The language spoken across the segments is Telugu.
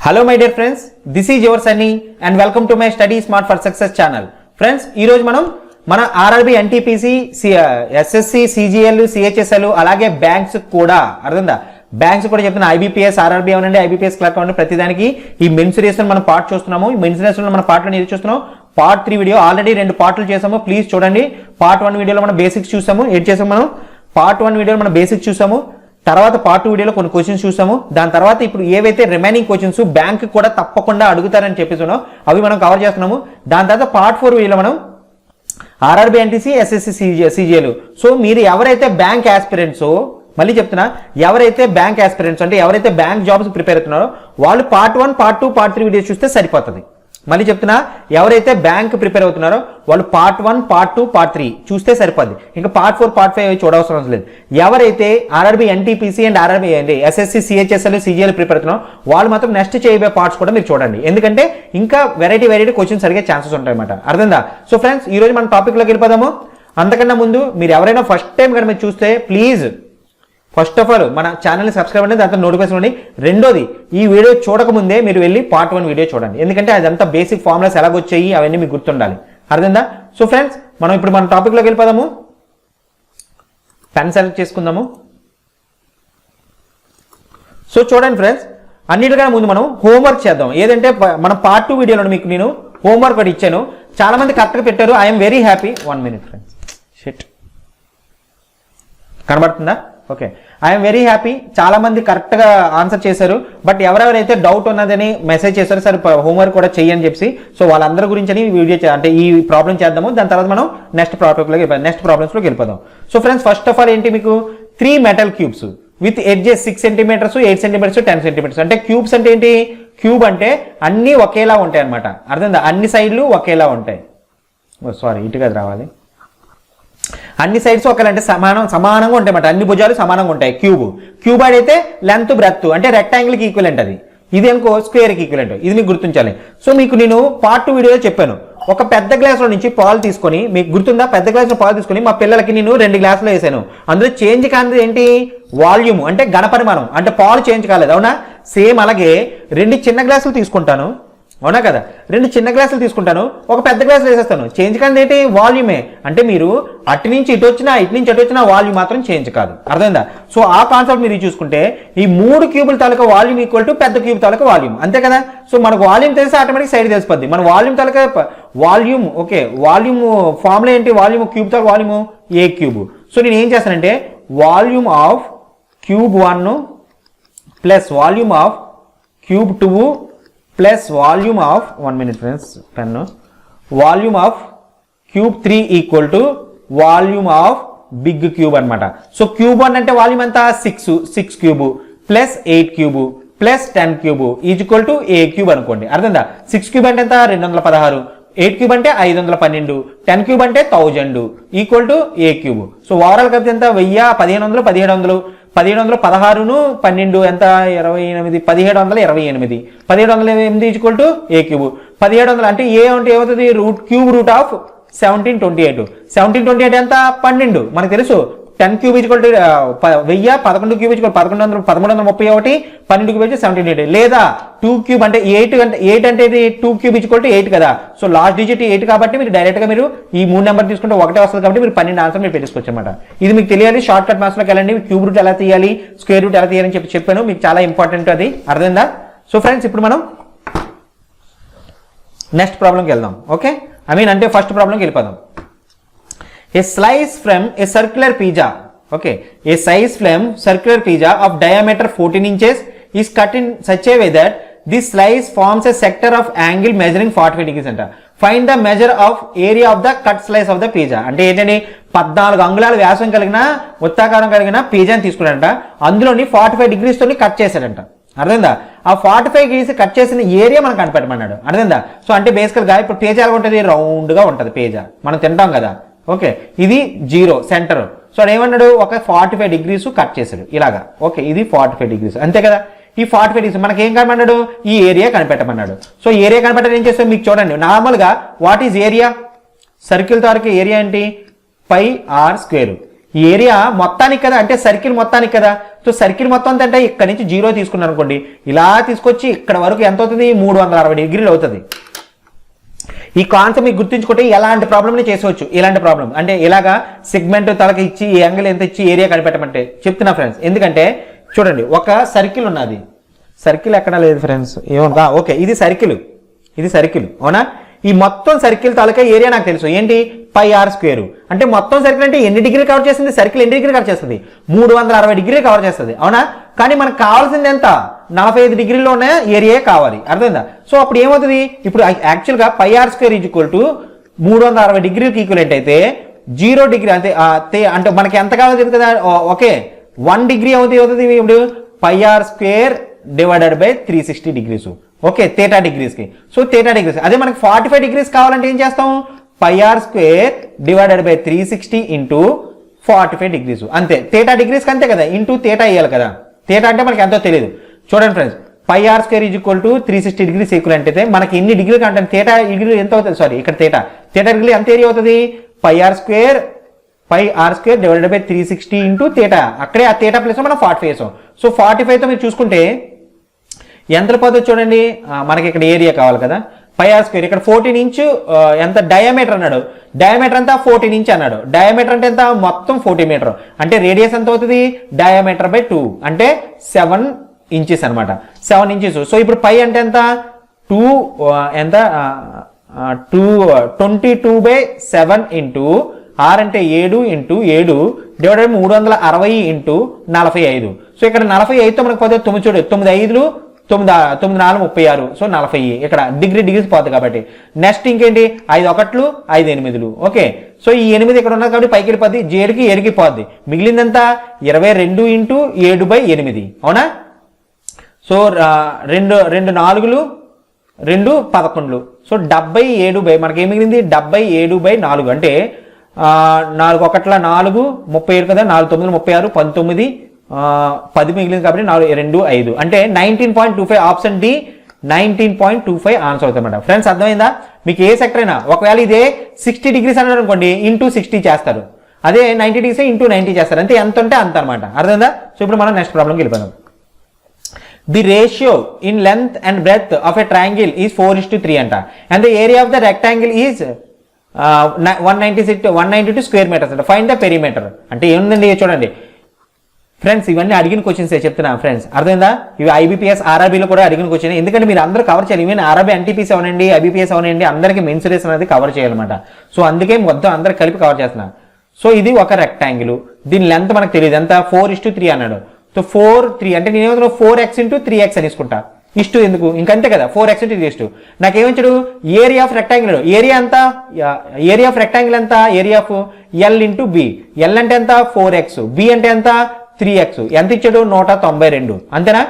Hello my dear friends, this is your Sunny and welcome to my Study Smart for Success channel. Friends, ఈ రోజు మన RRB NTPC SSC CGL CHSL అలాగే బ్యాంక్స్ కూడా అర్థందా బ్యాంక్స్ కూడా చెప్తున్నా ఐబీపీఎస్ ఆర్ఆర్బి అవనండి ఐబీపీఎస్ క్లర్క్ అవ్వండి ప్రతిదానికి ఈ మెన్సురేషన్ మనం పార్ట్ చూస్తున్నాము. ఈ మెన్సురేషన్ మన పార్ట్లో ఏది చూస్తున్నాం పార్ట్ 3 వీడియో ఆల్రెడీ 2 పార్ట్లు చేసాము. ప్లీజ్ చూడండి. పార్ట్ 1 వీడియోలో మనం బేసిక్స్ చూసాము. ఏం చేసాము మనం పార్ట్ 1 వీడియోలో మనం బేసిక్స్ చూసాము. తర్వాత పార్ట్ 2 వీడియోలో కొన్ని క్వశ్చన్స్ చూసాము. దాని తర్వాత ఇప్పుడు ఏవైతే రిమైనింగ్ క్వశ్చన్స్ బ్యాంక్ కూడా తప్పకుండా అడుగుతారని చెప్పేసానో అవి మనం కవర్ చేస్తున్నాము. దాని తర్వాత పార్ట్ 4 వీడియోలో మనం RRB NTC SSC CGL. So మీరు ఎవరైతే బ్యాంక్ ఆస్పిరెంట్సో మళ్ళీ చెప్తున్నా ఎవరైతే బ్యాంక్ ఆస్పిరెంట్స్ అంటే ఎవరైతే బ్యాంక్ జాబ్స్ ప్రిపేర్ అవుతున్నారో వాళ్ళు పార్ట్ 1 పార్ట్ 2 పార్ట్ 3 వీడియోస్ చూస్తే సరిపోతుంది. మళ్ళీ చెప్తున్నా ఎవరైతే బ్యాంక్ ప్రిపేర్ అవుతున్నారో వాళ్ళు పార్ట్ 1 పార్ట్ 2 పార్ట్ 3 చూస్తే సరిపోద్ది. ఇంకా పార్ట్ 4 పార్ట్ 5 చూడవసరం లేదు. ఎవరైతే ఆర్ఆర్బి ఎన్టీపీసీ అండ్ ఆర్ఆర్బి అండి ఎస్ఎస్సి సిహెచ్ఎస్ఎల్ సిజిఎల్ ప్రిపేర్ అవుతున్నారో వాళ్ళు మాత్రం నెక్స్ట్ చేయబోయే పార్ట్స్ కూడా మీరు చూడండి. ఎందుకంటే ఇంకా వెరైటీ క్వశ్చన్స్ అడిగే ఛాన్సెస్ ఉంటాయి అన్నమాట. అర్థందా? సో ఫ్రెండ్స్ ఈ రోజు మన టాపిక్ లోకి వెళ్ళిపోదాము. అంతకన్నా ముందు మీరు ఎవరైనా ఫస్ట్ టైం కనుక మీరు చూస్తే ప్లీజ్ ఫస్ట్ ఆఫ్ ఆల్ మన ఛానల్ని సబ్స్క్రైబ్ అండి, దాంట్లో నోటిఫికేషన్ ఉండి. రెండోది ఈ వీడియో చూడకముందే మీరు వెళ్ళి పార్ట్ 1 వీడియో చూడండి. ఎందుకంటే అదంతా బేసిక్ ఫార్ములాస్ ఎలాగొచ్చాయి అవన్నీ మీకు గుర్తుండాలి. అర్థందా? సో ఫ్రెండ్స్ మనం ఇప్పుడు మన టాపిక్లోకి వెళ్ళిపోదాము. పెన్ సెలెక్ట్ చేసుకుందాము. సో చూడండి ఫ్రెండ్స్, అన్నిటికన్నా ముందు మనం హోంవర్క్ చేద్దాం. ఏదంటే మనం పార్ట్ 2 వీడియోలో మీకు నేను హోంవర్క్ ఒకటి ఇచ్చాను. చాలా మంది కరెక్ట్గా పెట్టారు. I'm very happy. 1 minute friends. Sheet కనబడుతుందా? Okay, I'm very happy. చాలా మంది కరెక్ట్గా ఆన్సర్ చేశారు. బట్ ఎవరెవరైతే డౌట్ ఉన్నదని మెసేజ్ చేశారు సార్ హోంవర్క్ కూడా చెయ్యని చెప్పి, సో వాళ్ళందరి గురించి వీడియో అంటే ఈ ప్రాబ్లం చేద్దాము. దాని తర్వాత మనం నెక్స్ట్ ప్రాబ్లమ్స్లోకి వెళ్ళిపోదాం. So friends first of all ఏంటి మీకు 3 metal cubes with edges 6 centimetres 8 centimetres 10 centimetres. అంటే క్యూబ్స్ అంటే ఏంటి? క్యూబ్ అంటే అన్నీ ఒకేలా ఉంటాయి అనమాట. అర్థందా? అన్ని సైడ్లు ఒకేలా ఉంటాయి. సారీ ఇటుగా రావాలి. అన్ని సైడ్స్ ఒకేలాంటే సమానంగా ఉంటాయి అన్నమాట. అన్ని భుజాలు సమానంగా ఉంటాయి. క్యూబ్ అయితే లెంత్ బ్రెత్ అంటే రెక్టాంగిల్కి ఈక్వలెంట్ అది. ఇది అనుకో స్క్వేర్కి ఈక్వలెంట్. ఇది మీకు గుర్తించాలి. సో మీకు నేను పార్ట్ 2 వీడియోలో చెప్పాను. ఒక పెద్ద గ్లాసులో నుంచి పాలు తీసుకొని, మీకు గుర్తుందా? పెద్ద గ్లాసులో పాలు తీసుకొని మా పిల్లలకి నేను 2 గ్లాసులు వేసాను. అందులో చేంజ్ కానిది ఏంటి? వాల్యూమ్ అంటే ఘనపరిమాణం. అంటే పాలు చేంజ్ కాలేదు. అవునా? సేమ్ అలాగే 2 చిన్న గ్లాసులు తీసుకుంటాను. అవునా కదా? 2 చిన్న గ్లాసులు తీసుకుంటాను, ఒక పెద్ద గ్లాసులు వేసేస్తాను. చేంజ్ కాదు ఏంటి? వాల్యూమే. అంటే మీరు అటు నుంచి ఇటు వచ్చినా ఇటు నుంచి అటు వచ్చినా వాల్యూమ్ మాత్రం చేంజ్ కాదు. అర్థమైందా? సో ఆ కాన్సెప్ట్ మీరు చూసుకుంటే ఈ 3 క్యూబుల తాలూకా వాల్యూమ్ ఈక్వల్ టు పెద్ద క్యూబ్ తాలూకా వాల్యూమ్. అంతే కదా? సో మనకు వాల్యూమ్ తెలిసి ఆటోమేటిక్ సైడ్ తెలిసిపోద్ది. మన వాల్యూమ్ తాలూకా వాల్యూమ్ ఓకే వాల్యూమ్ ఫార్ములా ఏంటి? వాల్యూమ్ క్యూబ్ తాలూకా వాల్యూమ్ ఏ క్యూబ్. సో నేను ఏం చేస్తానంటే volume of cube 1 plus volume of cube 2 plus volume of 1 minute friends pen volume of cube 3 equal to volume of big cube అనమాట. సో క్యూబ్ 1 అంటే వాల్యూమ్ ఎంత? 6 cube plus 8 cube plus 10 cube equal to a cube అనుకోండి. అర్థందా? 6 క్యూబ్ అంటే ఎంత? 216. 8 క్యూబ్ అంటే 512. 10 క్యూబ్ అంటే 1000 equal to a cube. So overall కలిపి ఎంత? 1000 1500 1700 1716 12 ఎంత? 28 1728 1728 ఈక్వల్ టు ఏ క్యూబ్. 1700 అంటే ఏ అంటే ఏమవుతుంది? Cube root of 1728. 1728 ఎంత? 12 మనకు తెలుసు. 10 cube equal to 1000 11 cube equal 1100 1331 12 cube 1728. లేదా 2 క్యూబ్ అంటే 8 అంటే ఇది 2 క్యూబ్ ఈక్వల్ టు 8 కదా. సో లాస్ట్ డిజిట్ 8 కాబట్టి మీరు డైరెక్ట్గా మీరు ఈ 3 నెంబర్ తీసుకుంటే ఒకటే వస్తుంది కాబట్టి మీరు 12 ఆన్సర్ మీరు పెట్టుకోవచ్చు అనమాట. ఇది మీకు తెలియాలి. షార్ట్ కట్ మ్యాథ్స్లోకి వెళ్ళండి. క్యూబ్ రూట్ ఎలా తీయాలి, స్క్వేర్ రూట్ ఎలా తీయాలని చెప్పాను. మీకు చాలా ఇంపార్టెంట్ అది. అర్థమైందా? సో ఫ్రెండ్స్ ఇప్పుడు మనం నెక్స్ట్ ప్రాబ్లంకి వెళ్దాం. ఓకే అంటే ఫస్ట్ ప్రాబ్లంకి వెళ్ళిపోదాం. A slice from a circular pizza, okay, a slice from circular pizza of diameter 14 inches is cut in such a way that this slice forms a sector of angle measuring 45 degrees anta. Find the measure of area of the cut slice of the pizza. అంటే ఏంటంటే 14 అంగుళాల వ్యాసం కలిగిన వృత్తాకారం కలిగిన పిజ్జాని తీసుకున్నాడంట. అందులోని 45 degrees తోని కట్ చేశాడంట. అర్థమైందా? ఆ 45 degrees కట్ చేసిన ఏరియా మనకు కనిపెట్టమన్నాడు. అర్థమైందా? సో అంటే బేసికల్గా ఇప్పుడు పిజ్జా ఎలా ఉంటుంది? రౌండ్గా ఉంటుంది పిజ్జా. మనం తింటాం కదా. ఓకే ఇది 0 సెంటర్. సో ఏమన్నాడు? ఒక 45 degrees కట్ చేశాడు ఇలాగా. ఓకే ఇది 45 degrees అంతే కదా. ఈ 45 degrees మనకి ఏం కనమన్నాడు? ఈ ఏరియా కనిపెట్టమన్నాడు. సో ఏరియా కనిపెట్టడం ఏం చేస్తాం మీకు చూడండి. నార్మల్గా what is area? Circle taluka area ఏంటి? πr². ఈ ఏరియా మొత్తానికి కదా, అంటే సర్కిల్ మొత్తానికి కదా. సో సర్కిల్ మొత్తం అంటే ఇక్కడ నుంచి 0 తీసుకున్నాను అనుకోండి, ఇలా తీసుకొచ్చి ఇక్కడ వరకు ఎంత అవుతుంది, 360 డిగ్రీలు అవుతుంది. ఈ కాన్సెప్ట్ మీకు గుర్తుంచుకుంటే ఎలాంటి ప్రాబ్లమ్ని చేసేవచ్చు. ఇలాంటి ప్రాబ్లం అంటే ఇలాగా సెగ్మెంట్ తలకి ఇచ్చి ఈ యాంగిల్ ఎంత ఇచ్చి ఏరియా కనిపెట్టమంటే చెప్తున్నా ఫ్రెండ్స్. ఎందుకంటే చూడండి, ఒక సర్కిల్ ఉన్నది, సర్కిల్ ఎక్కడా లేదు ఫ్రెండ్స్, ఏమన్నా ఓకే, ఇది సర్కిల్, ఇది సర్కిల్ అవునా. ఈ మొత్తం సర్కిల్ తాలూకా ఏరియా నాకు తెలుసు ఏంటి, పై ఆర్ స్క్వేర్. అంటే మొత్తం సర్కిల్ అంటే ఎన్ని డిగ్రీలు కవర్ చేస్తుంది, సర్కిల్ ఎన్ని డిగ్రీలు కవర్ చేస్తుంది, 360 డిగ్రీలు కవర్ చేస్తుంది అవునా. కానీ మనకు కావాల్సింది ఎంత, 45 డిగ్రీల్లో ఉన్న ఏరియా కావాలి, అర్థమైందా. సో అప్పుడు ఏమవుతుంది, ఇప్పుడు యాక్చువల్గా pi r square is equal to 360 డిగ్రీకి ఈక్వలెంట్ అయితే 0 డిగ్రీ అంటే మనకి ఎంత కావాలి కదా, ఓకే 1 డిగ్రీ అవుతుంది ఇప్పుడు pi r square divided by 360 degrees, okay theta డిగ్రీస్కి. సో థీటా డిగ్రీస్, అదే మనకి 45 డిగ్రీస్ కావాలంటే ఏం చేస్తాం, pi r square divided by 360 into 45 degrees, అంతే. థీటా డిగ్రీస్కి అంతే కదా, ఇంటూ థీటా ఇవ్వాలి కదా. థీటా అంటే మనకి ఎంతో తెలియదు. చూడండి friends, pi r square is equal to 360 degrees equivalent అయితే మనకి ఎన్ని డిగ్రీలు అంటే థీటా డిగ్రీ ఎంత అవుతుంది, సారీ ఇక్కడ థీటా డిగ్రీ ఎంత ఏరియా అవుతుంది, pi r square divided by 360 into theta, అక్కడే ఆ థీటా ప్లస్ మనం 45 వేసాం. సో 45తో మీరు చూసుకుంటే ఎంత పోతుంది చూడండి, మనకి ఇక్కడ ఏరియా కావాలి కదా, పై ఆర్ స్క్వేర్ ఇక్కడ 14 ఇంచు ఎంత డయామీటర్ అన్నాడు, డయామీటర్ అంతా 14 ఇంచ్ అన్నాడు. డయామీటర్ అంటే ఎంత, మొత్తం 40 మీటర్, అంటే రేడియస్ ఎంత అవుతుంది, డయామీటర్ బై 2 అంటే 7 ఇంచెస్ అనమాట, 7 ఇంచెస్. సో ఇప్పుడు పై అంటే ఎంత, 2 ఎంత 22/7 ఇంటూ ఆర్ అంటే 7 ఇంటూ 7 డివైడెడ్ 360 ఇంటూ 45. సో ఇక్కడ 45తో మనకు పోతే 9 చూడు, 9 9 4 36, సో 40 ఇక్కడ డిగ్రీస్ పోతుంది కాబట్టి. నెక్స్ట్ ఇంకేంటి, 5 1 5 8, ఓకే. సో ఈ 8 ఇక్కడ ఉన్నది కాబట్టి పైకి వెళ్ళిపోద్ది, 7కి పోద్ది, మిగిలిందంతా 22 ఇంటూ 7/8 అవునా. సో 2 4 2 11, సో 77 మనకి ఏం మిగిలింది, 77/4 అంటే 4 1 4 37 కదా, 4 9 36 19 10 మిగిలింది కాబట్టి 4 2 5 అంటే 19.25. ఆప్షన్ డి 19.25 ఆన్సర్ అవుతుంది మేడం. ఫ్రెండ్స్ అర్థమైందా, మీకు ఏ సెక్టర్ అయినా ఒకవేళ ఇదే 60 డిగ్రీస్ అన్నాడు అనుకోండి, ఇంటూ 60 చేస్తారు, అదే 90 డిగ్రీస్ ఇంటూ 90 చేస్తారు, అంటే ఎంత ఉంటే అంత అనమాట, అర్థమైందా. సో ఇప్పుడు మనం నెక్స్ట్ ప్రాబ్లంకి వెళ్ళిపోదాం. The ratio in length and breadth of a triangle is 4:3 అంట, and the area of the rectangle is 192 square metres అంట. ఫైండ్ ద పెరిమీటర్ అంటే ఏముందండి, చూడండి ఫ్రెండ్స్ ఇవన్నీ అడిగిన క్వశ్చన్స్ చెప్తున్నా ఫ్రెండ్స్, అర్థమైందా. ఇవి ఐబీపీఎస్ ఆర్ఆర్బీలో కూడా అడిగిన క్వశ్చన్, ఎందుకంటే మీరు అందరూ కవర్ చేయాలి. ఈవెన్ ఆర్ఆర్బీ ఎన్టీపీసీ అవనండి, ఐబీపీఎస్ అవనండి, అందరికీ మెయిన్స్ రేస్ అనేది కవర్ చేయాలన్నమాట. సో అందుకే మొత్తం అందరు కలిపి కవర్ చేస్తున్నా. సో ఇది ఒక రెక్టాంగిల్, దీని లెంత్ మనకు తెలియదు ఎంత, 4:3 అన్నాడు. సో 4:3 అంటే నేను ఏమవుతున్నా 4x ఇంటూ 3x అని తీసుకుంటా, ఇష్టు ఎందుకు ఇంకంతే కదా, 4x ఇంటూ 3 నాకేమించాడు, ఏరియా ఆఫ్ రెక్టాంగిల్, ఏరియా ఎంత, ఏరియా ఆఫ్ రెక్టాంగిల్ ఎంత, area of L into B, L అంటే ఎంత 4x, బి అంటే ఎంత 3x, ఎంత ఇచ్చాడు 192, అంతేనా.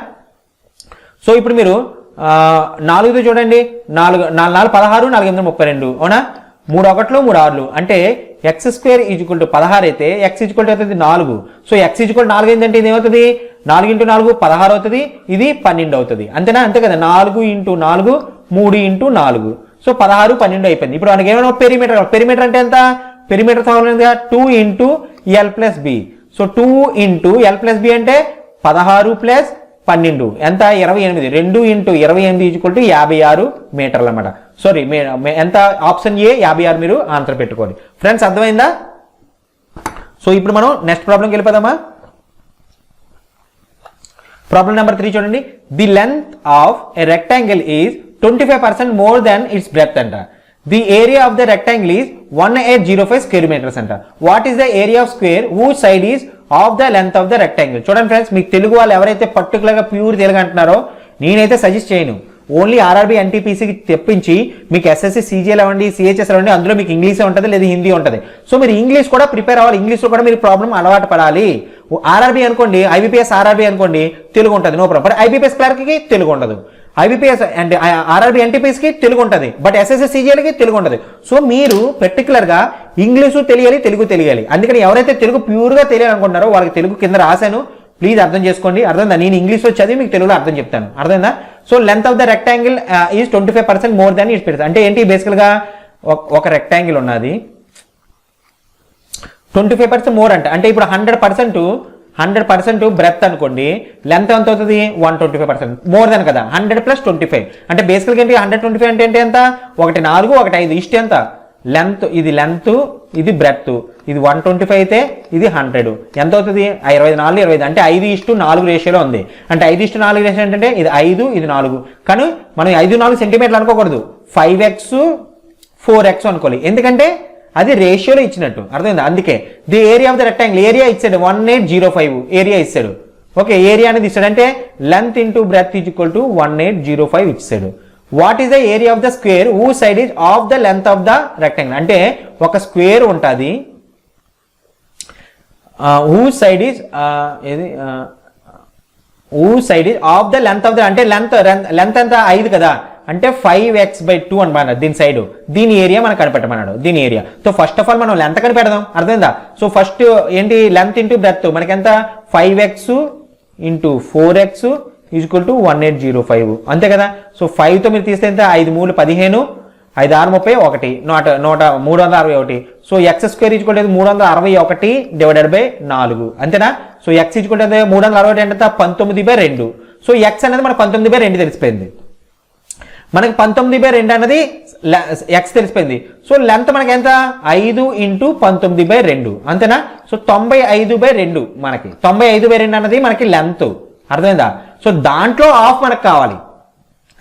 సో ఇప్పుడు మీరు 4తో చూడండి, 4 4 16 4 8 32 అవునా, 3 1 3 6 అంటే x² ఈజ్ ఈక్వల్ టు 16 అయితే x ఈజ్ ఈక్వల్ టు అవుతుంది 4. సో x ఈజ్ ఈక్వల్ 4 ఏంటంటే ఇది ఏమవుతుంది, 4 ఇంటూ 4 16 అవుతుంది, ఇది 12 అవుతుంది, అంతేనా. అంతే కదా, 4 ఇంటూ 4 3 ఇంటూ 4, సో 16 12 అయిపోయింది. ఇప్పుడు మనకి ఏమైనా పెరిమీటర్, పెరిమీటర్ అంటే ఎంత, పెరిమీటర్ కావాలంటే 2 into L plus B. So 2 into L plus B అంటే 16 ప్లస్ 12 ఎంత 28, 2 ఇంటూ 28 ఈక్వల్ టు 56 మీటర్లు అన్నమాట. సారీ ఎంత, ఆప్షన్ ఏ 56 మీరు ఆన్సర్ పెట్టుకోండి. ఫ్రెండ్స్ అర్థమైందా. సో ఇప్పుడు మనం నెక్స్ట్ ప్రాబ్లంకి వెళ్ళిపోదామా. ప్రాబ్లం నెంబర్ 3 చూడండి. The length of a rectangle is 25% more than its breadth అంట. The area of the rectangle is 1805 square metres అంట. What is the area of square whose side is of the length of the rectangle. చూడండి ఫ్రెండ్స్, మీకు తెలుగు వాళ్ళు ఎవరైతే పర్టికులర్గా ప్యూర్ తెలుగు అంటున్నారో నేనైతే సజెస్ట్ చేయను. ఓన్లీ ఆర్ఆర్బీ ఎన్టీపీసీకి తెప్పించి మీకు ఎస్ఎస్సి సీజీఎల్ అవ్వండి, సిహెచ్ఎస్ అవ్వండి, అందులో మీకు ఇంగ్లీషే ఉంటుంది లేదా హిందీ ఉంటుంది. సో మీరు ఇంగ్లీష్ కూడా ప్రిపేర్ అవ్వాలి, ఇంగ్లీష్లో కూడా మీరు ప్రాబ్లం అలవాటు పడాలి. ఆర్ఆర్బీ అనుకోండి, ఐబీపీఎస్ ఆర్ఆర్బీ అనుకోండి తెలుగు ఉంటుంది, నో ప్రాబ్లం. బట్ ఐబీపీఎస్ క్లర్క్కి తెలుగు ఉండదు, ఐబీపీఎస్ అండ్ ఆర్ఆర్బీ ఎన్టీపీఎస్కి తెలుగు ఉంటుంది, బట్ ఎస్ఎస్సి సీజీఎల్కి తెలుగు ఉంటుంది. సో మీరు పర్టికులర్గా ఇంగ్లీషు తెలియాలి, తెలుగు తెలియాలి. అందుకని ఎవరైతే తెలుగు ప్యూర్గా తెలియాలనుకుంటున్నారో వాళ్ళకి తెలుగు కింద రాశాను, ప్లీజ్ అర్థం చేసుకోండి. అర్థమైందా, నేను ఇంగ్లీష్లో చదివి మీకు తెలుగులో అర్థం చెప్తాను, అర్థమైందా. So length of the rectangle is 25% more than its breadth అంటే ఏంటి, బేసికల్గా ఒక రెక్టాంగిల్ ఉన్నది, 25% మోర్ అంటే ఇప్పుడు 100% బ్రెత్ అనుకోండి, లెంత్ ఎంత అవుతుంది 125%, మోర్ దెన్ కదా 100 + 25 అంటే బేసికల్గా ఏంటి 125 అంటే ఏంటి ఎంత 1 4 1 5 ఇష్ట ఎంత లెంత్, ఇది లెంత్ ఇది బ్రెత్, ఇది 125 అయితే ఇది 100 ఎంత అవుతుంది 24 25 అంటే 5:4 రేషియోలో ఉంది. అంటే 5:4 రేషియో అంటే ఇది 5 ఇది 4, కానీ మనం 5 4 సెంటీమీటర్లు అనుకోకూడదు, 5x 4x అనుకోవాలి, ఎందుకంటే అది రేషియోలో ఇచ్చినట్టు అర్థమైంది. అందుకే the area of the rectangle area ఇచ్చాడు 1805 ఏరియా ఇచ్చాడు. ఓకే, ఏరియా అనేది ఇచ్చాడు అంటే length into breath is equal to 1805 ఇచ్చాడు. What is the area of the square who side is of the length of the rectangle అంటే ఒక స్క్వేర్ ఉంటుంది, who side is of the length of the అంటే లెంత్ ఎంత 5 కదా అంటే 5x/2 అనమాట దీని సైడ్, దీని ఏరియా మనం కనిపెట్టమన్నాడు దీని area. So first of all మనం లెంత్ కనిపెడదాం అర్థమైందా. సో ఫస్ట్ ఏంటి లెంత్ ఇంటూ బ్రెత్ మనకి ఎంత 5x × 4x is equal to 1805 అంతే కదా. సో 5తో మీరు తీస్తే ఎంత 5 3 15 5 6 31 361. So x² is equal to 361 divided by 4 అంతేనా. So x is equal to 361 అంటే 19/2. సో x అనేది మనకు 19/2 తెలిసిపోయింది, మనకి 19/2 అనేది x తెలిసిపోయింది. సో లెంత్ మనకి ఎంత 5 × 19/2 అంతేనా. సో 95/2 మనకి 95/2 అన్నది మనకి లెంత్ అర్థమైందా. సో దాంట్లో ఆఫ్ మనకు కావాలి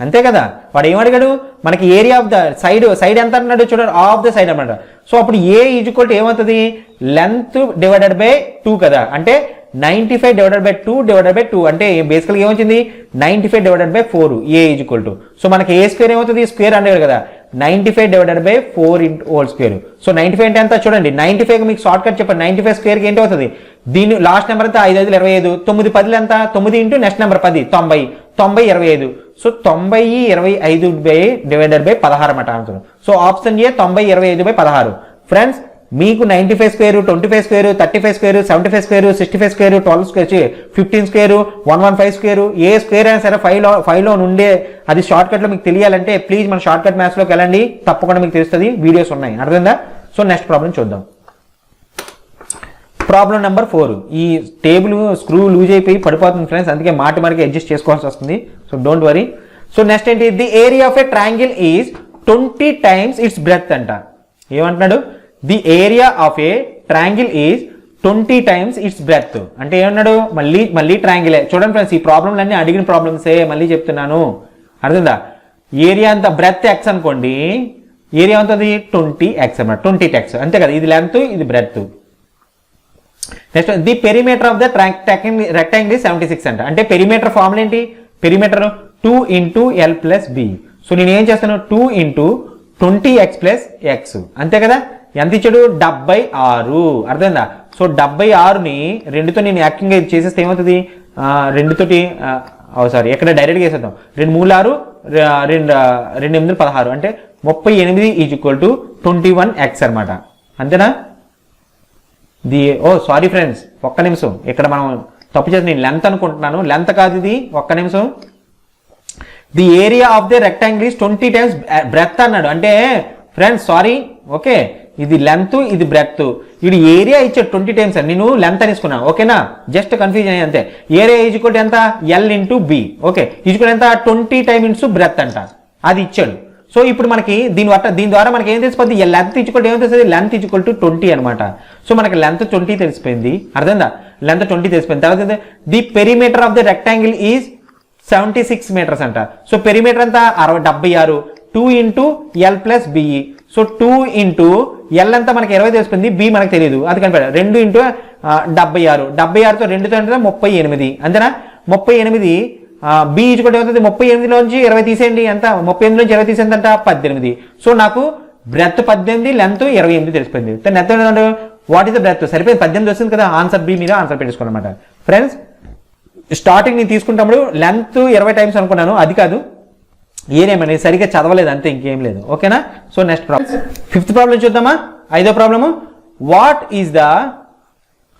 అంతే కదా. వాడు ఏమడిగాడు మనకి ఏరియా ఆఫ్ ద సైడ్ ఎంత అన్నాడు చూడండి, ఆఫ్ ద సైడ్ అన్నమాట. సో అప్పుడు ఏ ఈజ్ ఈక్వల్ టు ఏమవుతుంది లెంత్ డివైడెడ్ బై 2 కదా, అంటే 95 డివైడెడ్ బై 2 అంటే బేసికల్గా ఏమొచ్చింది 95 divided by 4 A is equal to. So మనకి ఏ స్క్వేర్ ఏమవుతుంది స్క్వేర్ అనేవాడు కదా 95 divided by 4 whole square. So 95 అంటే ఎంత చూడండి 95 మీకు షార్ట్ కట్ చెప్పండి 95 స్క్వేర్కి ఏంటి అవుతుంది, దీని లాస్ట్ నెంబర్ ఎంత 5 5 25 9 10 ఎంత 9 × next number 10 90 90 25. So 90 25 divided by 16 అన్నమాట answer. So option A 90 25 by 16. Friends మీకు 95 square 25 square 35 square 75 square 65 square 12 square 15 square 115 square ఏ స్క్వేర్ అయినా సరే 5లో నుండే అది షార్ట్ కట్లో మీకు తెలియాలంటే ప్లీజ్ మన షార్ట్ కట్ మ్యాథ్స్లోకి వెళ్ళండి, తప్పకుండా మీకు తెలుస్తుంది, వీడియోస్ ఉన్నాయి అర్థమైందా. సో నెక్స్ట్ ప్రాబ్లం చూద్దాం. Problem number 4. ఈ టేబుల్ స్క్రూ లూజ్ అయిపోయి పడిపోతుంది ఫ్రెండ్స్, అందుకే మాటికి అడ్జస్ట్ చేసుకోవాల్సి వస్తుంది. So don't worry. So next ఏంటి the area of a triangle is 20 times its breadth అంట. ఏమంటున్నాడు the area of a triangle is 20 times its breadth అంటే ఏమన్నాడు మళ్ళీ ట్రయాంగిలే. చూడండి ఫ్రెండ్స్ ఈ ప్రాబ్లంలన్నీ అడిగిన ప్రాబ్లమ్సే మళ్ళీ చెప్తున్నాను అర్థందా. ఏరియా అంత బ్రెత్ x అనుకోండి, ఏరియా అవుతుంది 20x అన్నమాట 20x అంతే కదా, ఇది లెంత్ ఇది breadth. Next the perimeter of the rectangle 76 అంట. అంటే పెరిమీటర్ ఫార్ములా ఏంటి, పెరిమీటర్ 2 × l + b. సో నేను ఏం చేస్తాను 2 × 20x + x అంతే కదా. ఎంత ఇచ్చాడు 76 అర్థమైందా. సో 76ని 2తో నేను యాక్టింగ్ చేసేస్తే ఏమవుతుంది 2తోటి సారీ ఎక్కడ డైరెక్ట్గా వేసేద్దాం 2 3 6 2 8 16 అంటే 38 ఈజ్ ఈక్వల్ టు 21x అనమాట అంతేనా. సారీ ఫ్రెండ్స్ ఒక్క నిమిషం ఇక్కడ మనం తప్పు చేసి నేను లెంత్ అనుకుంటున్నాను, లెంత్ కాదు ఇది, ఒక్క నిమిషం. The area of the rectangle is 20 times breadth అన్నాడు. అంటే ఫ్రెండ్స్ సారీ ఓకే ఇది లెంత్ ఇది బ్రెత్, ఇది ఏరియా ఇచ్చాడు 20 times అని నేను లెంత్ అనేసుకున్నా ఓకేనా, జస్ట్ కన్ఫ్యూజన్ అయ్యి అంతే. ఏరియా ఈజ్ ఈక్వల్ టు ఎంత l × b ఓకే ఈజ్వల్ ఎంత 20 times బ్రెత్ అంట అది ఇచ్చాడు. సో ఇప్పుడు మనకి దీని ద్వారా మనకి ఏం తెలిసిపోద్ది లెంత్ ఈజ్వల్ ఏం తెలుస్తుంది లెంత్ ఈజ్వల్ టు 20 అనమాట. సో మనకి లెంత్ 20 తెలిసిపోయింది అర్థందా, లెంత్ 20 తెలిసిపోయింది. తర్వాత the perimeter of the rectangle is 76 meters అంట. సో పెరిమీటర్ ఎంత 76 2 × l + b. సో 2 × l అంతా మనకి 20 తెలిసిపోయింది, b మనకు తెలియదు అది కనిపెట్టాలి. 2 × 76 76తో 2తో అంటే 38 అంతేనా. 38 b ఈజ్వల్ ఏమవుతుంది 38లోంచి 20 తీసేయండి ఎంత 38లోంచి 20 తీసేంత 18. సో నాకు బ్రెత్ 18 లెంత్ 28 తెలిసిపోయింది. నెత్ వాట్ ఈస్ ద బ్రెత్ సరిపోయింది 18 వస్తుంది కదా, ఆన్సర్ బి మీద ఆన్సర్ పెట్టేసుకోవాలన్నమాట. ఫ్రెండ్స్ స్టార్టింగ్ నేను తీసుకుంటాము లెంత్ 20 times అనుకున్నాను, అది కాదు ఏనేమని సరిగ్గా చదవలేదు అంతే ఇంకేం లేదు ఓకేనా. So next problem 5th problem చూద్దామా. 5వ problem what is the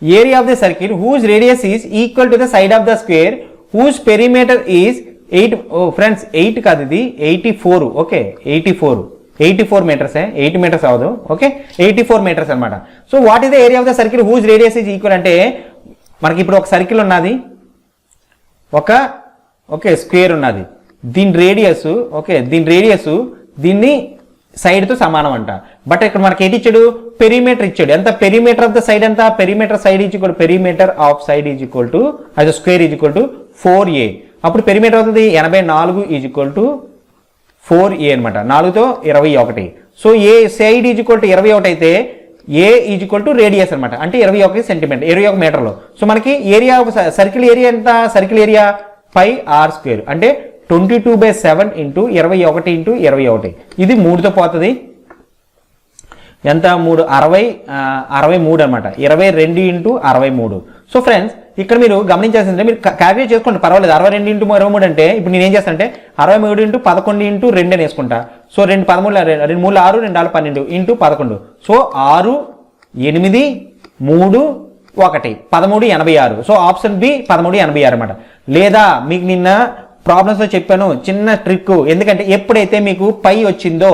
area of the circle whose radius is equal to the side of the square whose perimeter is 8 friends 8 కాదు ఇది 84 ఓకే 84 84 మీటర్స్ 8 మీటర్స్ అవ్వదు ఓకే 84 మీటర్స్ అనమాట. So what is the area of the circle whose radius is equal అంటే మనకి ఇప్పుడు ఒక సర్కిల్ ఉన్నది ఓకే స్క్వేర్ ఉన్నది దీని రేడియస్ ఓకే దీన్ని సైడ్తో సమానం అంట. బట్ ఇక్కడ మనకి ఏంటి ఇచ్చాడు పెరిమీటర్ ఇచ్చాడు. ఎంత పెరిమీటర్ ఆఫ్ ద సైడ్ ఎంత perimeter side is equal perimeter of side is equal to అది square is equal to 4a. అప్పుడు పెరిమీటర్ అవుతుంది 84 ఈజ్ ఈక్వల్ టు 4a అనమాట. 4తో 21. So A side is equal to 21 అయితే ఏ ఈజ్ ఈక్వల్ టు రేడియస్ అనమాట. అంటే 21 సెంటీమీటర్ 21 మీటర్లు. సో మనకి ఏరియా సర్కిల్ ఏరియా ఎంత సర్కిల్ ఏరియా πr² అంటే 22/7 ఇంటూ 21 ఇంటూ 21 ఇది 3తో పోతుంది ఎంత 63 అనమాట 22 ఇంటూ 63. సో ఫ్రెండ్స్ ఇక్కడ మీరు గమనించాల్సిందే మీరు క్యాల్కులేట్ చేసుకోండి పర్వాలేదు 62 ఇంటూ 23 అంటే ఇప్పుడు నేను ఏం చేస్తానంటే 63 ఇంటూ 11 ఇంటూ 2 అని వేసుకుంటా. So 2 13 2 3 6 2 4 12 into 11 so 6 8 3 1 1386. So option B 1386 అనమాట. లేదా మీకు నిన్న ప్రాబ్లమ్స్లో చెప్పాను చిన్న ట్రిక్ ఎందుకంటే ఎప్పుడైతే మీకు పై వచ్చిందో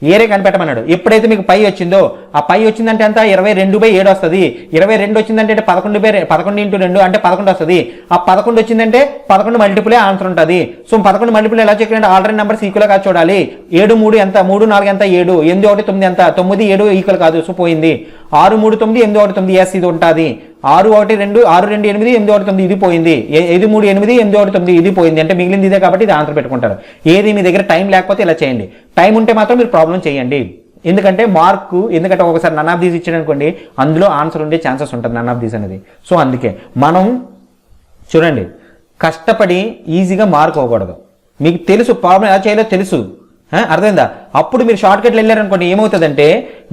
ఏరియా కనిపెట్టమన్నాడు ఎప్పుడైతే మీకు పై వచ్చిందో ఆ పై వచ్చిందంటే అంత 22/7 వస్తుంది 22 వచ్చిందంటే 11 ఇంటూ 2 అంటే 11 వస్తుంది. ఆ 11 వచ్చిందంటే 11 మల్టిపులే ఆన్సర్ ఉంటుంది. సో 11 మల్టిపుల్ ఎలా చెక్ చేయాలంటే ఆల్రెడీ నెంబర్స్ ఈక్వల్ గా చూడాలి 7 3 ఎంత 3 4 ఎంత 7 8 1 9 ఎంత 9 7 ఈక్వల్ కాదు సో పోయింది 6 3 9 8 1 9 ఎస్ ఇది ఉంటుంది 6 1 2 6 2 8 8 1 9 ఇది పోయింది 5 3 8 8 1 9 ఇది పోయింది అంటే మిగిలింది ఇదే కాబట్టి ఇది ఆన్సర్ పెట్టుకుంటారు. ఏది మీ దగ్గర టైం లేకపోతే ఇలా చేయండి టైం ఉంటే మాత్రం మీరు ప్రాబ్లం చేయండి. ఎందుకంటే ఎందుకంటే ఒకసారి నన్ ఆఫ్ దీస్ ఇచ్చాడు అనుకోండి అందులో ఆన్సర్ ఉండే ఛాన్సెస్ ఉంటుంది నన్ ఆఫ్ దీస్ అనేది. సో అందుకే మనం చూడండి కష్టపడి ఈజీగా మార్క్ అవ్వకూడదు. మీకు తెలుసు ప్రాబ్లం ఎలా చేయాలో తెలుసు అర్థమైందా. అప్పుడు మీరు షార్ట్ కట్లు వెళ్ళారనుకోండి ఏమవుతుందంటే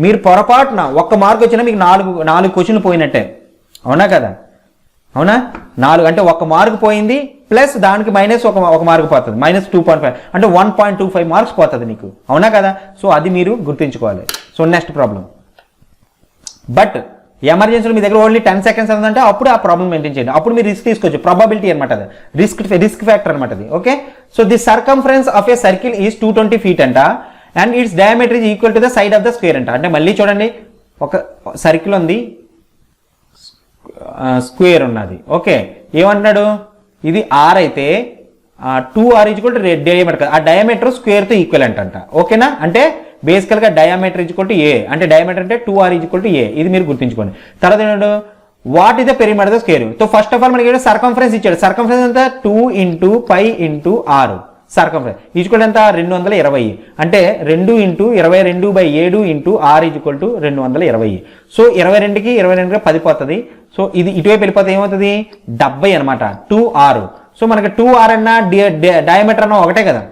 మీరు పొరపాటున ఒక్క మార్క్ వచ్చినా మీకు 4 క్వశ్చన్లు పోయినట్టే. అవునా కదా అవునా 4 అంటే 1 మార్క్ పోయింది ప్లస్ దానికి మైనస్ ఒక మార్క్ పోతుంది -2.5 అంటే 1.25 మార్క్స్ పోతుంది నీకు. అవునా కదా. సో అది మీరు గుర్తుంచుకోవాలి. సో నెక్స్ట్ ప్రాబ్లం బట్ ఎమర్జెన్సీలో మీ దగ్గర ఓన్లీ 10 సెకండ్స్ ఉందంటే అప్పుడు ఆ ప్రాబ్లం మెయింటైన్ చేయండి. అప్పుడు మీరు రిస్క్ తీసుకోవచ్చు ప్రాబబిలిటీ అనమాట అది రిస్క్ ఫ్యాక్టర్ అనమాట అది okay. So the circumference of a circle is 220 feet అంట and it's diameter is equal to the side of the square అంట. అంటే మళ్ళీ చూడండి ఒక సర్కిల్ ఉంది స్క్వేర్ ఉన్నది ఓకే. ఏమంటున్నాడు ఇది r అయితే 2r ఈక్వల్ టు డయామీటర్ ఆ డయామీటర్ స్క్వేర్తో ఈక్వల్ అంట ఓకేనా. అంటే బేసికల్గా డయామీటర్ ఈక్వల్ టు ఏ అంటే డయామీటర్ అంటే 2r ఈక్వల్ టు ఏ ఇది మీరు గుర్తుంచుకోండి. తర్వాత ఏంటంటే what is the perimeter of the square. So first of all మనకి సర్కంఫరెన్స్ ఇచ్చాడు. సర్కంఫరెన్స్ ఎంత 2 into π into r circumference equal ఎంత 220 అంటే 2 into 22/7 into r equal to 220. So 22కి 22 10 పోతుంది. సో ఇది ఇటువైపు వెళ్ళిపోతే ఏమవుతుంది 70 అనమాట 2r. సో మనకి 2r అన్న డయామీటర్ అన్న ఒకటే కదా.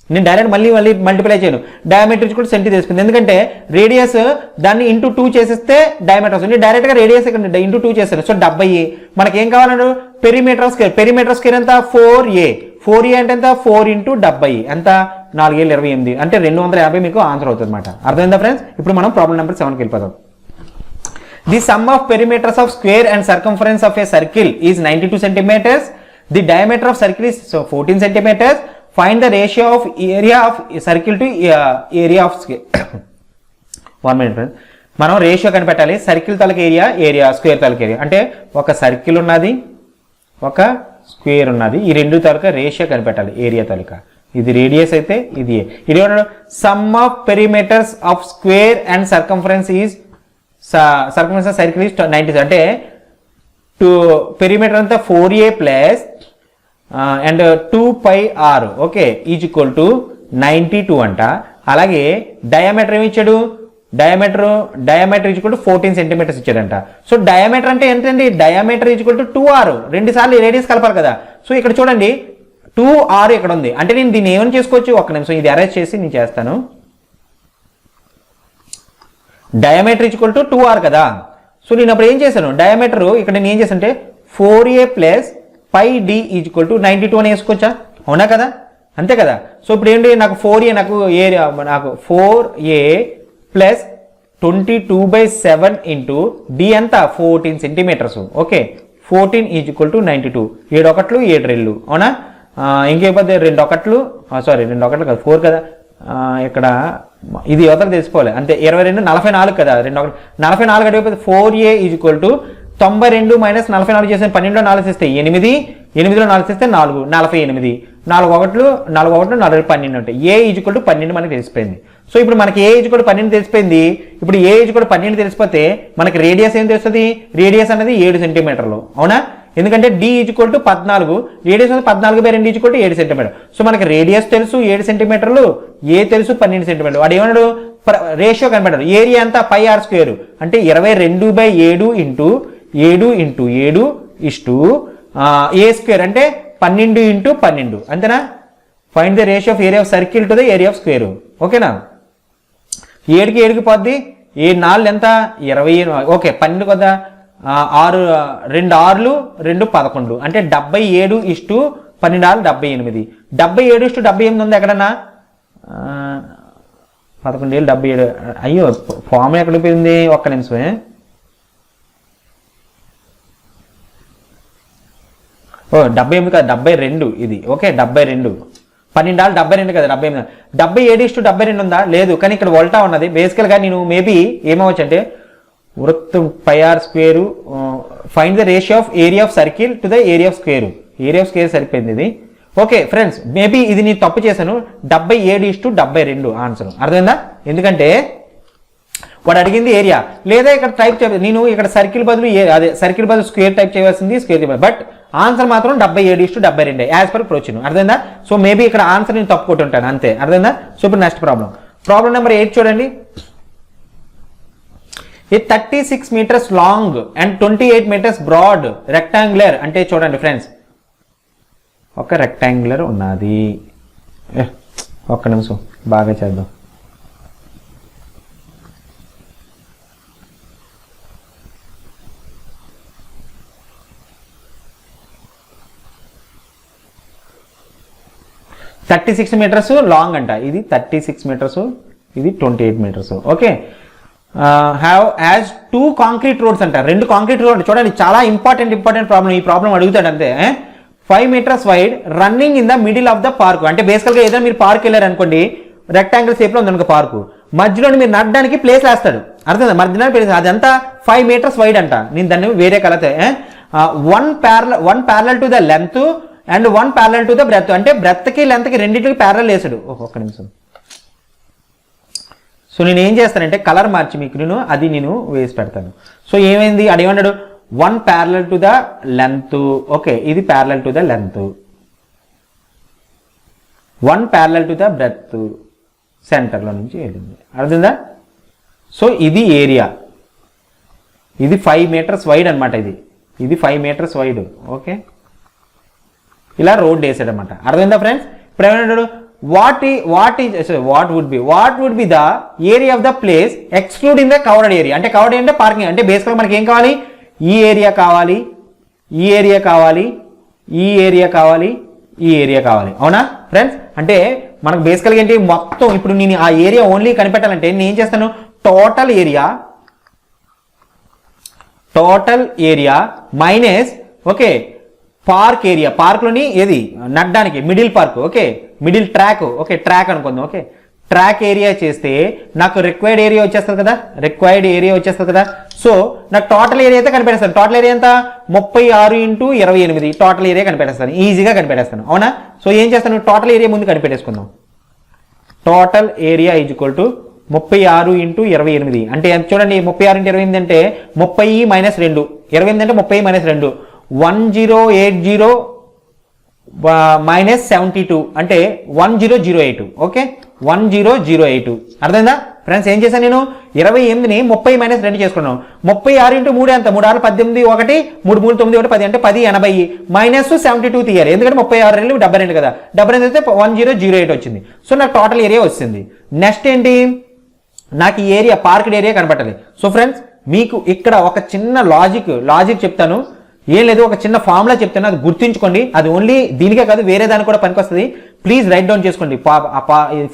నేను డైరెక్ట్ మళ్ళీ మల్టిప్లై చేయను డయామీటర్ కూడా సెంటీ తీసుకుంది ఎందుకంటే రేడియస్ దాన్ని ఇంటూ 2 చేసేస్తే డయామీటర్ వస్తుంది. డైరెక్ట్గా రేడియస్ ఇక్కడ ఇంటూ 2 చేస్తాను. సో 70 మనకి ఏం కావాలన్నాడు పెరిమీటర్ స్క్వేర్ ఎంత 4a అంటే ఎంత 4 ఇంటూ 70 ఎంత 4 7 28 అంటే 250 మీకు ఆన్సర్ అవుతుంది అనమాట. అర్థమైందా ఫ్రెండ్స్. ఇప్పుడు మనం ప్రాబ్లం నెంబర్ 7కి వెళ్ళిపోదాం. The some of perimeters of square and circumference of a circle is 92 centimeters. The diameter of circle is 14 centimeters. Find the ratio of area of circle to area of square. 1 minute friends మనం రేషియో కనిపెట్టాలి. సర్కిల్ తాలూకా ఏరియా స్క్వేర్ తాలూకా ఏరియా అంటే ఒక సర్కిల్ ఉన్నది ఒక స్క్వేర్ ఉన్నది ఈ రెండు తాలూకా రేషియో కనిపెట్టాలి ఏరియా తాలూకా. ఇది రేడియస్ అయితే ఇది ఇది sum of perimeters of square and circumference is circumference of circle is 90 అంటే పెరిమీటర్ అంతా 4a plus and 2πr okay is equal to 92 అంట. అలాగే డయామీటర్ ఏమి ఇచ్చాడు diameter is equal to 14 centimeters ఇచ్చాడంట. సో డయామీటర్ అంటే ఏంటండి diameter is equal to 2r 2 సార్లు రేడియస్ కలపాలి కదా. సో ఇక్కడ చూడండి 2r ఇక్కడ ఉంది అంటే నేను దీన్ని ఏమని చేసుకోవచ్చు ఒక్క నిమిషం ఇది అరేంజ్ చేసి నేను చేస్తాను. Diameter is equal to 2r కదా. సో నేను అప్పుడు ఏం చేశాను డయామీటర్ ఇక్కడ నేను ఏం చేశానంటే 4a plus πd is equal to 92 అని వేసుకోవచ్చా. అవునా కదా అంతే కదా. సో ఇప్పుడు ఏంటి నాకు 4a నాకు 4a ప్లస్ 22/7 ఇంటూ d అంత 14 centimeters okay 14 is equal to 92 7 1 7 2 అవునా. ఇంకేపోతే 2 1 సారీ 2 1 కాదు 4 కదా ఇక్కడ ఇది యువతలు తెలిసిపోలే అంతే 22 44 కదా 2 44 అడిగిపోతే 4a = 92 - 44 చేసిన 12లో 4 చేస్తే 8 8లో 4 చేస్తే 4 48 4 1 4 12 ఉంటాయి. a = 12 మనకి తెలిసిపోయింది. సో ఇప్పుడు మనకి a = 12 తెలిసిపోయింది. ఇప్పుడు a = 12 తెలిసిపోతే మనకి రేడియస్ ఏం తెలుస్తుంది? రేడియస్ అనేది 7 సెంటీమీటర్లు అవునా? ఎందుకంటే d = 14 రేడియస్ 14/2 = 7 సెంటీమీటర్. సో మనకి రేడియస్ తెలుసు 7 సెంటీమీటర్లు, ఏ తెలుసు 12 సెంటీమీటర్లు. వాడు ఏమన్నాడు? రేషియో కనిపెట్టాడు. ఏరియా అంతా πr² అంటే 22/7 × 7 × 7 a² అంటే 12 × 12 అంతేనా? Find the ratio of area of circle to the area of square. ఓకేనా? 7కి 7కి పోద్ది 7 4 ఎంత 20. ఓకే 12 కదా 6 2 6లు 2 11 అంటే 77 = 12 78. 77 = 78 ఉంది ఎక్కడన్నా? 11 7 77. అయ్యో ఫామ్ ఎక్కడికి పోయింది? ఒక్క నిమిషమే. ఓ 78 కదా 72 ఇది. ఓకే 72 12 72 కదా 78. 77 = 72 ఉందా? లేదు. కానీ ఇక్కడ వోల్టా ఉన్నది. బేసికల్గా నేను మేబీ ఏమవచ్చు అంటే వృత్తం πr² find the ratio of area of circle to the area of square. Area of square సరిపోయింది ఇది. ఓకే ఫ్రెండ్స్ మేబీ ఇది నేను తప్పు చేశాను. 77 = 72 ఆన్సర్. అర్థమైందా? ఎందుకంటే వాడు అడిగింది ఏరియా, లేదా ఇక్కడ టైప్ చేయాలి నేను ఇక్కడ సర్కిల్ బదులు అదే సర్కిల్ బదులు స్క్వేర్ టైప్ చేయాల్సింది స్క్వేర్. బట్ ఆన్సర్ మాత్రం 77 = 72 యాజ్ పర్ ప్రొచ్చిన. అర్థమైందా? సో మేబీ ఇక్కడ ఆన్సర్ నేను తప్పు కొట్టుంటాను అంతే. అర్థమైందా? సో ఇప్పుడు నెక్స్ట్ ప్రాబ్లం నెంబర్ 8 చూడండి. A 36 metres long and 28 metres broad rectangular అంటే చూడండి ఫ్రెండ్స్ ఒక రెక్టాంగులర్ ఉన్నది. ఒక్క నిమిషం బాగా చేద్దాం. $36 మీటర్స్ లాంగ్ అంట. ఇది 36 మీటర్స్, ఇది 28 metres. Okay have as 2 concrete roads అంట. 2 కాంక్రీట్ రోడ్ చూడండి చాలా ఇంపార్టెంట్ ప్రాబ్లం. ఈ ప్రాబ్లం అడుగుతాడు అంతే. 5 metres wide running in the middle of the park. అంటే బేసికల్గా ఏదైనా మీరు పార్క్ వెళ్ళారు అనుకోండి, రెక్టాంగిల్ షేప్లో ఉంది అనుకో పార్కు, మధ్యలో మీరు నడడానికి ప్లేస్ వేస్తాడు. అర్థం మధ్యలో ప్లేస్ అదంతా 5 మీటర్స్ వైడ్ అంట. నేను దాన్ని వేరే కలతే 1 parallel to the length and 1 parallel to the breadth. అంటే బ్రెత్కి లెంత్కి రెండింటికి ప్యారలల్ వేసాడు. ఒక్క నిమిషం. సో నేను ఏం చేస్తానంటే కలర్ మార్చి మీకు నేను వేసి పెడతాను. సో ఏమైంది అదేమన్నాడు? 1 parallel to the length. Okay ఇది parallel to the length. 1 parallel to the breadth సెంటర్లో నుంచి వెళ్ళింది. అర్థందా? సో ఇది ఏరియా. ఇది 5 మీటర్స్ వైడ్ అనమాట. ఇది 5 మీటర్స్ వైడ్. ఓకే ఇలా రోడ్ వేసాడు అనమాట. అర్థమైందా ఫ్రెండ్స్? ఇప్పుడు ఏమన్నాడు? what would be the area of the place excluding the covered area. అంటే కవర్డ్ అంటే పార్కింగ్. అంటే బేసికల్గా మనకి ఏం కావాలి? ఈ ఏరియా కావాలి, ఈ ఏరియా కావాలి, ఈ ఏరియా కావాలి, ఈ ఏరియా కావాలి. అవునా ఫ్రెండ్స్? అంటే మనకు బేసికల్గా ఏంటి మొత్తం ఇప్పుడు నేను ఆ ఏరియా ఓన్లీ కనిపెట్టాలంటే నేను ఏం చేస్తాను? Total area minus okay park area. పార్క్లోని ఏది నడ్డానికి middle park. Okay middle track. Okay track అనుకుందాం. ఓకే ట్రాక్ ఏరియా చేస్తే నాకు రిక్వైర్డ్ ఏరియా వచ్చేస్తుంది కదా. సో నాకు టోటల్ ఏరియా అయితే కనిపెట్టేస్తాను. టోటల్ ఏరియా ఎంత? 36 × 28 టోటల్ ఏరియా కనిపెట్టేస్తాను. ఈజీగా కనిపెట్టేస్తాను. అవునా? సో ఏం చేస్తాను? టోటల్ ఏరియా ముందు కనిపెట్టేసుకుందాం. టోటల్ ఏరియా = 36 × 28 అంటే చూడండి 36 × 28 అంటే 30 - 2 28 అంటే 30 - 2 1080 - 72 అంటే 1008. ఓకే 1008. అర్థమైందా ఫ్రెండ్స్? ఏం చేశాను నేను 28ని 30 - 2 చేసుకున్నాను. 36 × 3 ఎంత? 3 6 18 1 3 3 9 1 10 అంటే 1080 మైనస్ 72 తీయాలి. ఎందుకంటే 36 2 72 కదా. 72 అయితే 1008 వచ్చింది. సో నాకు టోటల్ ఏరియా వచ్చింది. నెక్స్ట్ ఏంటి? నాకు ఈ ఏరియా పార్క్డ్ ఏరియా కనపడాలి. సో ఫ్రెండ్స్ మీకు ఇక్కడ ఒక చిన్న లాజిక్ చెప్తాను. ఏం లేదు ఒక చిన్న ఫార్ములా చెప్తాను, అది గుర్తుంచుకోండి. అది ఓన్లీ దీనికే కాదు వేరే దానికి కూడా పనికొస్తుంది. ప్లీజ్ రైట్ డౌన్ చేసుకోండి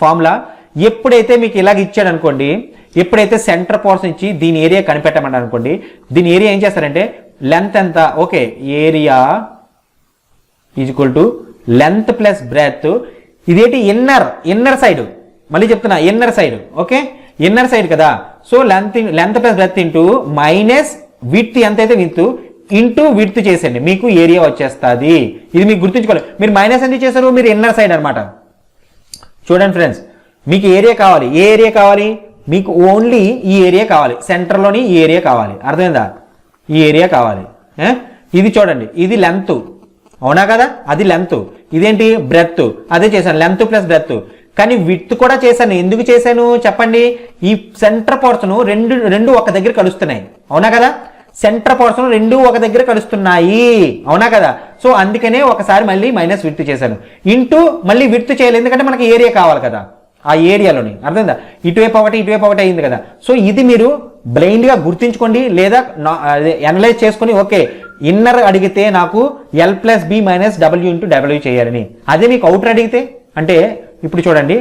ఫార్ములా. ఎప్పుడైతే మీకు ఇలాగ ఇచ్చాడు అనుకోండి, ఎప్పుడైతే సెంటర్ పోర్షన్ ఇచ్చి దీని ఏరియా కనిపెట్టమన్నారు అనుకోండి, దీని ఏరియా ఏం చేస్తారంటే లెంత్ ఎంత? Okay area = length plus breadth. ఇదేంటి ఇన్నర్ సైడ్. మళ్ళీ చెప్తున్నా inner side. Okay, inner side కదా. So length plus breadth into minus width ఎంతైతే విడ్త్ ఇంటూ విడ్త్ చేసేయండి, మీకు ఏరియా వచ్చేస్తుంది. ఇది మీకు గుర్తుంచుకోవాలి. మీరు మైనస్ ఎందుకు చేశారు, మీరు ఇన్నర్ సైడ్ అనమాట. చూడండి ఫ్రెండ్స్, మీకు ఏరియా కావాలి. ఏ ఏరియా కావాలి మీకు? ఓన్లీ ఈ ఏరియా కావాలి, సెంటర్లోని ఈ ఏరియా కావాలి. అర్థమైందా? ఈ ఏరియా కావాలి. ఇది చూడండి, ఇది లెంత్, అవునా కదా? అది లెంత్. ఇదేంటి? బ్రెత్. అదే చేశాను, లెంత్ ప్లస్ బ్రెత్. కానీ విడ్త్ కూడా చేశాను. ఎందుకు చేశాను చెప్పండి? ఈ సెంటర్ పోర్షన్ రెండు ఒక దగ్గర కలుస్తున్నాయి, అవునా కదా? సెంటర్ పోర్షన్ రెండు ఒక దగ్గర కలుస్తున్నాయి, అవునా కదా? సో అందుకనే ఒకసారి మళ్ళీ మైనస్ విడ్త్ చేశాను. ఇంటూ మళ్ళీ విడ్త్ చేయలేదు, ఎందుకంటే మనకి ఏరియా కావాలి కదా ఆ ఏరియాలోని. అర్థమైందా? ఇటువైపు ఒకటి అయింది కదా. సో ఇది మీరు బ్లైండ్గా గుర్తించుకోండి, లేదా అనలైజ్ చేసుకొని ఓకే ఇన్నర్ అడిగితే నాకు L plus B minus W into W చేయాలని. అదే మీకు అవుటర్ అడిగితే అంటే ఇప్పుడు చూడండి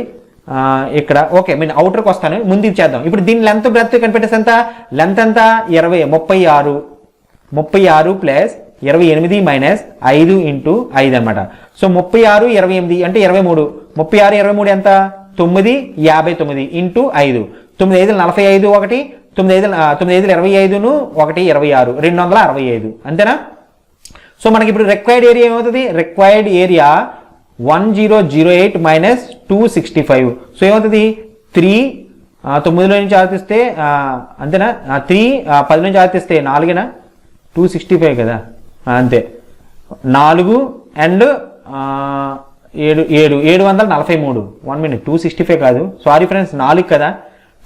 ఇక్కడ ఓకే నేను అవుటర్కి వస్తాను, ముందు ఇది చేద్దాం. ఇప్పుడు దీని లెంత్ బ్రెత్ కనిపెట్టేసి ఎంత? లెంత్ ఎంత? 36 ప్లస్ 28 మైనస్ 5 ఇంటూ 5 అనమాట. సో 36 28 అంటే 23. 36 23 ఎంత? 9 59 ఇంటూ 5. 9 5 45 1 9 5 25 1 26 265 అంతేనా? సో మనకి ఇప్పుడు రిక్వైర్డ్ ఏరియా ఏమవుతుంది? Required area 1008 minus 265. సో ఏమవుతుంది? 3 9లో నుంచి ఆలోచిస్తే అంతేనా? 3 10 నుంచి ఆలోచిస్తే 4 265 కదా, అంతే. 4 అండ్ 743. 1 మినిట్, 265 కాదు, సారీ ఫ్రెండ్స్, 4 కదా.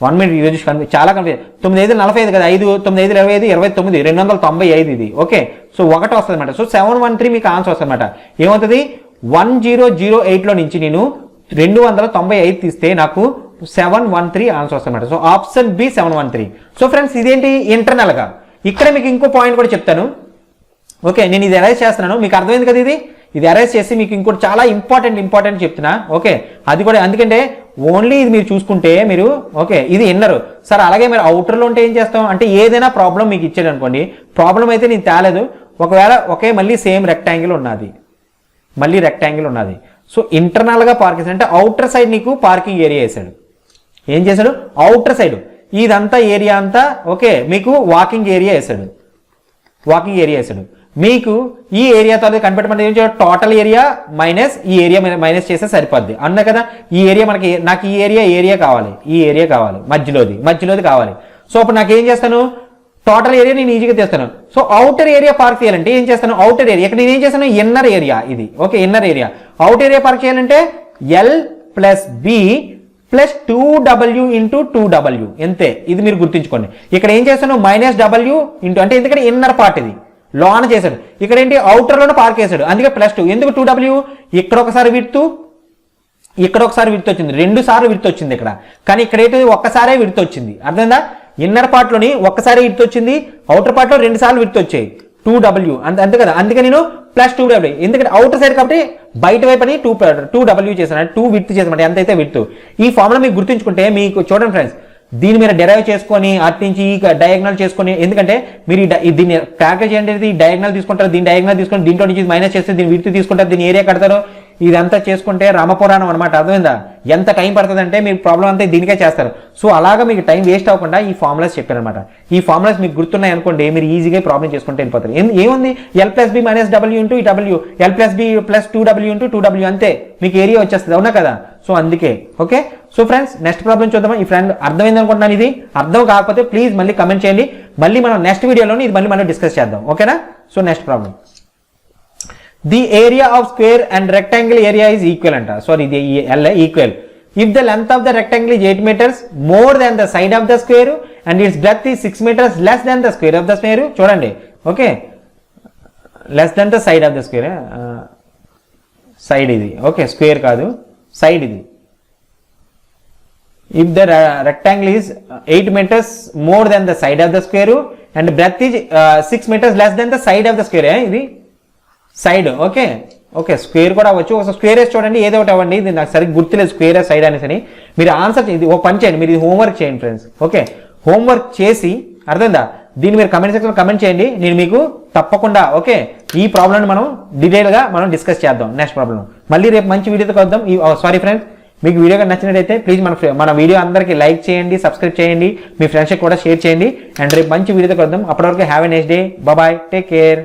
1 మినిట్ ఈరోజు చాలా కన్ఫ్యూజ్. 9 5 45 కదా, 5 9 5 25 29 295 ఇది. ఓకే, సో 1 వస్తుంది అనమాట. సో 713 మీకు ఆన్సర్ వస్తుంది అనమాట. ఏమవుతుంది? 1008లో నుంచి నేను 295 తీస్తే నాకు 713 ఆన్సర్ వస్తుంది అనమాట. So option B 713. So friends ఇదేంటి? ఇంటర్నల్గా. ఇక్కడ మీకు ఇంకో పాయింట్ కూడా చెప్తాను. ఓకే, నేను ఇది అరైజ్ చేస్తున్నాను, మీకు అర్థమైంది కదా? ఇది అరైజ్ చేసి మీకు ఇంకోటి చాలా ఇంపార్టెంట్ చెప్తున్నా. ఓకే, అది కూడా ఎందుకంటే ఓన్లీ ఇది మీరు చూసుకుంటే మీరు ఓకే ఇది ఇన్నర్ సార్, అలాగే మీరు అవుటర్లో ఉంటే ఏం చేస్తాం అంటే ఏదైనా ప్రాబ్లం మీకు ఇచ్చాడు అనుకోండి, ప్రాబ్లం అయితే నేను తేలేదు, ఒకవేళ ఒకే మళ్ళీ సేమ్ రెక్టాంగిల్ ఉన్నది, సో ఇంటర్నల్గా పార్కింగ్ అంటే అవుటర్ సైడ్ నీకు పార్కింగ్ ఏరియా వేసాడు. ఏం చేశాడు? అవుటర్ సైడ్ ఇదంతా ఏరియా అంతా ఓకే మీకు వాకింగ్ ఏరియా వేసాడు. మీకు ఈ ఏరియాతో కనిపెట్టమంటే ఏం చేయాలి? టోటల్ ఏరియా మైనస్ ఈ ఏరియా మైనస్ చేస్తే సరిపోద్ది అన్న కదా. ఈ ఏరియా నాకు ఈ ఏరియా కావాలి, మధ్యలోది కావాలి. సో అప్పుడు నాకు ఏం చేస్తాను? టోటల్ ఏరియా నేను ఈజీగా తెస్తాను. సో అవుటర్ ఏరియా పార్క్ చేయాలంటే ఏం చేస్తాను? అవుటర్ ఏరియా ఇక్కడ నేను ఏం చేస్తాను? ఇన్నర్ ఏరియా ఇది. Okay, inner area. Outer area park చేయాలంటే L plus B plus 2w into 2w ఎంతే. ఇది మీరు గుర్తుంచుకోండి. ఇక్కడ ఏం చేస్తాను? మైనస్ డబ్ల్యూ ఇంటూ అంటే ఎందుకంటే ఇన్నర్ పార్ట్ ఇది లోన చేశాడు, ఇక్కడ ఏంటి అవుటర్లోనే పార్క్ చేశాడు, అందుకే +2. ఎందుకు 2w? ఇక్కడ ఒకసారి విడ్త్ వచ్చింది, 2 సార్లు విడ్త్ వచ్చింది ఇక్కడ. కానీ ఇక్కడ ఏంటి? ఒక్కసారే విడ్త్ వచ్చింది. అర్థమైందా? ఇన్నర్ పార్ట్లోని ఒక్కసారి విడ్త్ వచ్చింది, అవుటర్ పార్ట్లో 2 సార్లు విడ్త్ వచ్చాయి. 2w అంతే కదా, అందుకే నేను +2w. ఎందుకంటే అవుటర్ సైడ్ కాబట్టి బయట వైపు అని 2w చేశాను, 2 విడ్త్ చేసాను, ఎంతైతే విడ్త్. ఈ ఫార్ములా మీకు గుర్తుంచుకుంటే మీకు చూడండి ఫ్రెండ్స్, దీన్ని మీరు డెరైవ్ చేసుకొని అటు నుంచి ఈ డయాగ్నల్ చేసుకొని, ఎందుకంటే మీరు దీన్ని ప్యాకేజ్ అనేది డయాగ్నల్ తీసుకుంటారు, దీని డయాగ్నల్ తీసుకొని దీంట్లో నుంచి మైనస్ చేస్తే దీన్ని విడ్త్ తీసుకుంటారు, దీని ఏరియా కడతారు, ఇదంతా చేసుకుంటే రామపురాణం అనమాట. అర్థమైందా? ఎంత టైం పడుతుంది అంటే మీరు ప్రాబ్లం అంతా దీనికే చేస్తారు. సో అలాగా మీకు టైం వేస్ట్ అవ్వకుండా ఈ ఫార్ములాస్ చెప్పారనమాట. ఈ ఫార్ములాస్ మీకు గుర్తున్నాయి అనుకోండి, మీరు ఈజీగా ప్రాబ్లం చేసుకుంటే వెళ్ళిపోతారు. ఏముంది? L plus B minus W into ఈ W, L plus B plus 2w into 2w అంతే, మీకు ఏరియా వచ్చేస్తుంది. అవునా కదా? సో అందుకే okay. So friends next problem చూద్దామా? ఈ ఫ్రెండ్ అర్థమైంది అనుకుంటున్నాను. ఇది అర్థం కాకపోతే ప్లీజ్ మళ్ళీ కమెంట్ చేయండి, మళ్ళీ మనం నెక్స్ట్ వీడియోలోని ఇది మళ్ళీ మనం డిస్కస్ చేద్దాం. ఓకేనా? So next problem, the area of square and rectangle area is equal anta. Sorry, the L equal if the length of the rectangle is 8 meters more than the side of the square and its breadth is 6 meters less than the square of the square. చూడండి okay, less than the side of the square, side ఇది ఓకే, స్క్వేర్ కాదు సైడ్ ఇది. if the rectangle is 8 meters more than the side of the square and breadth is 6 meters less than the side of the square, ఇది సైడ్. ఓకే ఓకే, స్క్వేర్ కూడా అవ్వచ్చు, ఒక స్క్వేర్ వేసి చూడండి, ఏదో ఒకటి అవ్వండి, ఇది నాకు సరిగ్గా గుర్తులేదు స్క్వేర్ సైడ్ అనేసి. మీరు ఆన్సర్ ఇది ఒక పని చేయండి, మీరు ఇది హోంవర్క్ చేయండి ఫ్రెండ్స్. ఓకే, హోంవర్క్ చేసి అర్థమైందా, దీన్ని మీరు కమెంట్ సెక్షన్లో కమెంట్ చేయండి, నేను మీకు తప్పకుండా ఓకే ఈ ప్రాబ్లమ్ని మనం డీటెయిల్గా మనం డిస్కస్ చేద్దాం. నెక్స్ట్ ప్రాబ్లం మళ్ళీ రేపు మంచి వీడియోతో కలుద్దాం. సారీ ఫ్రెండ్స్, మీకు వీడియో నచ్చినట్టయితే ప్లీజ్ మన వీడియో అందరికీ లైక్ చేయండి, సబ్స్క్రైబ్ చేయండి, మీ ఫ్రెండ్స్కి కూడా షేర్ చేయండి. అండ్ రేపు మంచి వీడియోతో కలుద్దాం. అప్పటివరకు have a nice day. Bye, take care.